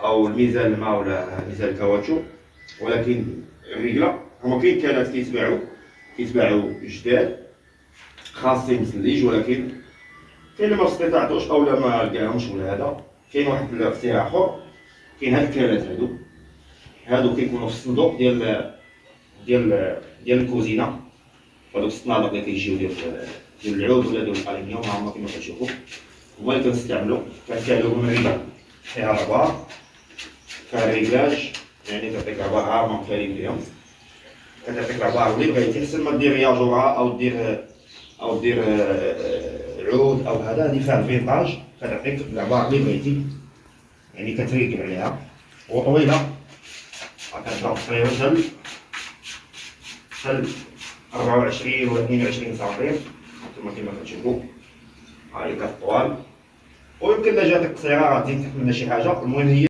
او الميزان الماء ولا ميزان الكاوتشو. ولكن الرجله هما كاين كانت كيتباعوا جداد خاصين بسليج، ولكن كاين اللي ما استطاعتوش او لا ما لقاهمش ولا هذا. كاين واحد الاختراع اخر، كاين هاد الكالات هادو كيكونوا في الصندوق ديال الكوزينه، هادوك الصنادق اللي كيجيو ديال العود ولا ديال الالومنيوم هما كيما كتشوفوا. هما اللي كنستعملو كنكالوهم الرجل فيها رباط، فيها ريكلاج، يعني كتعطيك عبار عامه مكالين بهم، كتعطيك العبار اللي بغيتي. حسن ما دير ياجوره او دير عود او هذا، هادي فيها الفينطاج كتعطيك العبار اللي بغيتي، يعني كتريكل عليها. وطويله كتبقى تقريبا حتى 24 ولا 22 سنتيمتر كما كتشوفوا. هاهي كطوال، ويمكن لا جاتك قصيره غتزيد تحملنا شي حاجه. المهم هي